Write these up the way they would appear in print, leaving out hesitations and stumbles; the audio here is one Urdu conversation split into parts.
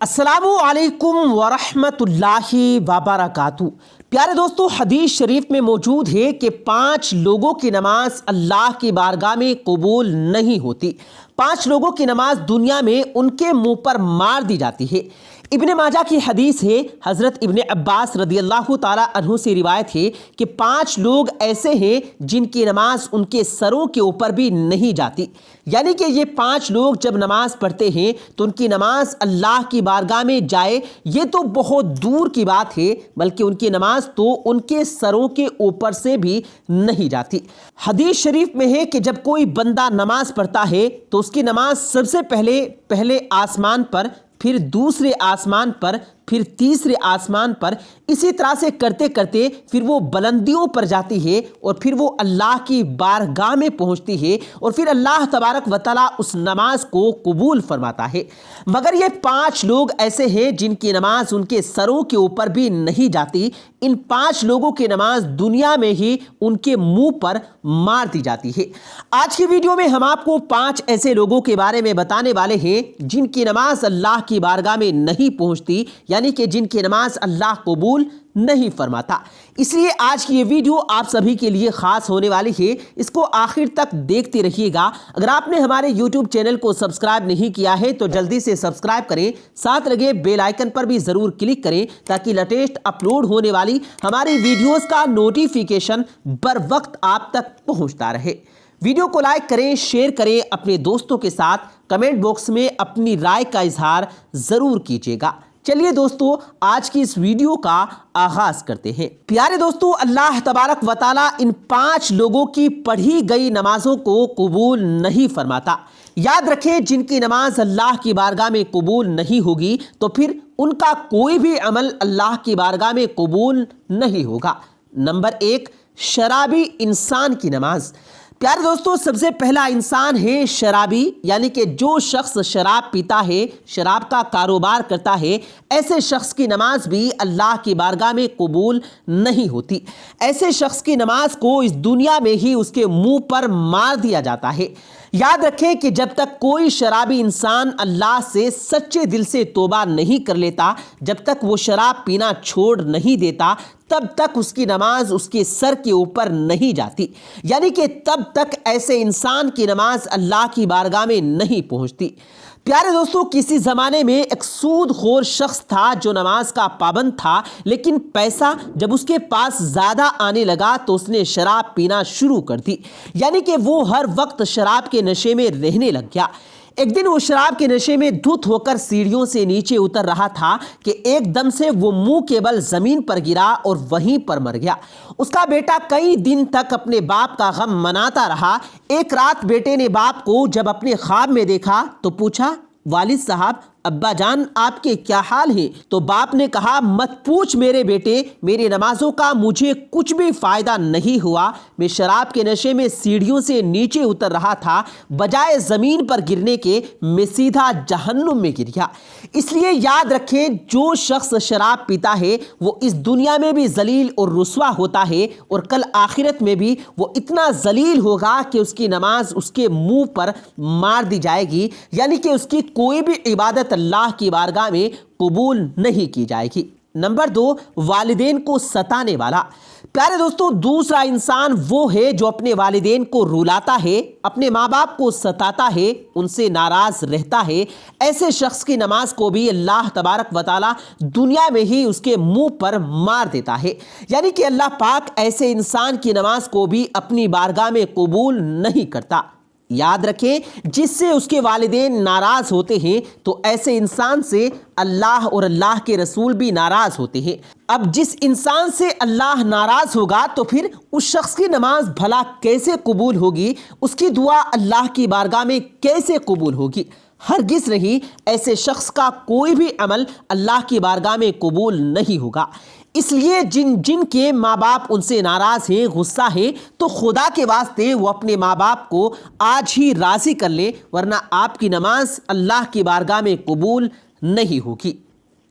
السلام علیکم ورحمۃ اللہ وبرکاتہ۔ پیارے دوستو، حدیث شریف میں موجود ہے کہ 5 لوگوں کی نماز اللہ کی بارگاہ میں قبول نہیں ہوتی۔ 5 لوگوں کی نماز دنیا میں ان کے منہ پر مار دی جاتی ہے۔ ابن ماجہ کی حدیث ہے، حضرت ابن عباس رضی اللہ تعالیٰ عنہ سے روایت ہے کہ 5 لوگ ایسے ہیں جن کی نماز ان کے سروں کے اوپر بھی نہیں جاتی، یعنی کہ یہ 5 لوگ جب نماز پڑھتے ہیں تو ان کی نماز اللہ کی بارگاہ میں جائے یہ تو بہت دور کی بات ہے، بلکہ ان کی نماز تو ان کے سروں کے اوپر سے بھی نہیں جاتی۔ حدیث شریف میں ہے کہ جب کوئی بندہ نماز پڑھتا ہے تو اس کی نماز سب سے پہلے آسمان پر، پھر دوسرے آسمان پر، پھر تیسرے آسمان پر، اسی طرح سے کرتے کرتے پھر وہ بلندیوں پر جاتی ہے اور پھر وہ اللہ کی بارگاہ میں پہنچتی ہے اور پھر اللہ تبارک و تعالیٰ اس نماز کو قبول فرماتا ہے۔ مگر یہ 5 لوگ ایسے ہیں جن کی نماز ان کے سروں کے اوپر بھی نہیں جاتی۔ ان 5 لوگوں کی نماز دنیا میں ہی ان کے منہ پر مار دی جاتی ہے۔ آج کی ویڈیو میں ہم آپ کو 5 ایسے لوگوں کے بارے میں بتانے والے ہیں جن کی نماز اللہ کی بارگاہ میں نہیں پہنچتی، یعنی کہ جن کی نماز اللہ قبول نہیں فرماتا۔ اس لیے آج کی یہ ویڈیو آپ سبھی کے لیے خاص ہونے والی ہے، اس کو آخر تک دیکھتے رہیے گا۔ اگر آپ نے ہمارے یوٹیوب چینل کو سبسکرائب نہیں کیا ہے تو جلدی سے سبسکرائب کریں، ساتھ لگے بیل آئیکن پر بھی ضرور کلک کریں تاکہ لیٹسٹ اپلوڈ ہونے والی ہماری ویڈیوز کا نوٹیفیکیشن بر وقت آپ تک پہنچتا رہے۔ ویڈیو کو لائک کریں، شیئر کریں اپنے دوستوں کے ساتھ، کمنٹ باکس میں اپنی رائے کا اظہار ضرور کیجیے گا۔ چلیے دوستو، آج کی اس ویڈیو کا آغاز کرتے ہیں۔ پیارے دوستو، اللہ تبارک و تعالیٰ ان 5 لوگوں کی پڑھی گئی نمازوں کو قبول نہیں فرماتا۔ یاد رکھیں، جن کی نماز اللہ کی بارگاہ میں قبول نہیں ہوگی تو پھر ان کا کوئی بھی عمل اللہ کی بارگاہ میں قبول نہیں ہوگا۔ نمبر 1، شرابی انسان کی نماز۔ پیارے دوستو، سب سے پہلا انسان ہے شرابی، یعنی کہ جو شخص شراب پیتا ہے، شراب کا کاروبار کرتا ہے، ایسے شخص کی نماز بھی اللہ کی بارگاہ میں قبول نہیں ہوتی۔ ایسے شخص کی نماز کو اس دنیا میں ہی اس کے منہ پر مار دیا جاتا ہے۔ یاد رکھیں کہ جب تک کوئی شرابی انسان اللہ سے سچے دل سے توبہ نہیں کر لیتا، جب تک وہ شراب پینا چھوڑ نہیں دیتا، تب تک اس کی نماز اس کے سر کے اوپر نہیں جاتی، یعنی کہ تب تک ایسے انسان کی نماز اللہ کی بارگاہ میں نہیں پہنچتی۔ پیارے دوستو، کسی زمانے میں ایک سود خور شخص تھا جو نماز کا پابند تھا، لیکن پیسہ جب اس کے پاس زیادہ آنے لگا تو اس نے شراب پینا شروع کر دی، یعنی کہ وہ ہر وقت شراب کے نشے میں رہنے لگ گیا۔ ایک دن وہ شراب کے نشے میں دھت ہو کر سیڑھیوں سے نیچے اتر رہا تھا کہ ایک دم سے وہ منہ کے بل زمین پر گرا اور وہیں پر مر گیا۔ اس کا بیٹا کئی دن تک اپنے باپ کا غم مناتا رہا۔ ایک رات بیٹے نے باپ کو جب اپنے خواب میں دیکھا تو پوچھا، والد صاحب، ابا جان آپ کے کیا حال ہیں؟ تو باپ نے کہا، مت پوچھ میرے بیٹے، میری نمازوں کا مجھے کچھ بھی فائدہ نہیں ہوا۔ میں شراب کے نشے میں سیڑھیوں سے نیچے اتر رہا تھا، بجائے زمین پر گرنے کے میں سیدھا جہنم میں گر گیا۔ اس لیے یاد رکھیں، جو شخص شراب پیتا ہے وہ اس دنیا میں بھی ذلیل اور رسوا ہوتا ہے، اور کل آخرت میں بھی وہ اتنا ذلیل ہوگا کہ اس کی نماز اس کے منہ پر مار دی جائے گی، یعنی کہ اس کی کوئی بھی عبادت اللہ کی بارگاہ میں قبول نہیں کی جائے گی۔ نمبر 2، والدین کو ستانے والا۔ پیارے دوستو، دوسرا انسان وہ ہے جو اپنے والدین کو رلاتا ہے، اپنے ماں باپ کو ستاتا ہے، ان سے ناراض رہتا ہے۔ ایسے شخص کی نماز کو بھی اللہ تبارک و تعالیٰ دنیا میں ہی اس کے منہ پر مار دیتا ہے، یعنی کہ اللہ پاک ایسے انسان کی نماز کو بھی اپنی بارگاہ میں قبول نہیں کرتا۔ یاد رکھیں، جس سے اس کے والدین ناراض ہوتے ہیں تو ایسے انسان سے اللہ اور اللہ کے رسول بھی ناراض ہوتے ہیں۔ اب جس انسان سے اللہ ناراض ہوگا تو پھر اس شخص کی نماز بھلا کیسے قبول ہوگی؟ اس کی دعا اللہ کی بارگاہ میں کیسے قبول ہوگی؟ ہرگز نہیں۔ ایسے شخص کا کوئی بھی عمل اللہ کی بارگاہ میں قبول نہیں ہوگا۔ اس لیے جن کے ماں باپ ان سے ناراض ہیں، غصہ ہیں، تو خدا کے واسطے وہ اپنے ماں باپ کو آج ہی راضی کر لیں، ورنہ آپ کی نماز اللہ کی بارگاہ میں قبول نہیں ہوگی۔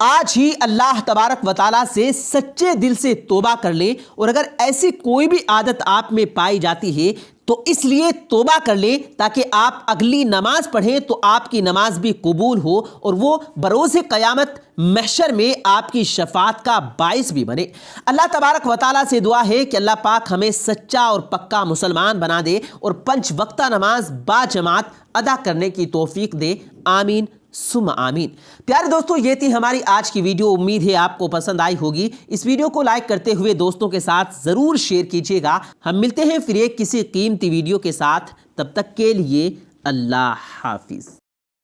آج ہی اللہ تبارک و تعالیٰ سے سچے دل سے توبہ کر لیں، اور اگر ایسی کوئی بھی عادت آپ میں پائی جاتی ہے تو اس لیے توبہ کر لیں تاکہ آپ اگلی نماز پڑھیں تو آپ کی نماز بھی قبول ہو اور وہ بروز قیامت محشر میں آپ کی شفاعت کا باعث بھی بنے۔ اللہ تبارک و تعالیٰ سے دعا ہے کہ اللہ پاک ہمیں سچا اور پکا مسلمان بنا دے اور 5 وقتہ نماز با جماعت ادا کرنے کی توفیق دے، آمین ثم آمین۔ پیارے دوستو، یہ تھی ہماری آج کی ویڈیو، امید ہے آپ کو پسند آئی ہوگی۔ اس ویڈیو کو لائک کرتے ہوئے دوستوں کے ساتھ ضرور شیئر کیجیے گا۔ ہم ملتے ہیں پھر ایک کسی قیمتی ویڈیو کے ساتھ، تب تک کے لیے اللہ حافظ۔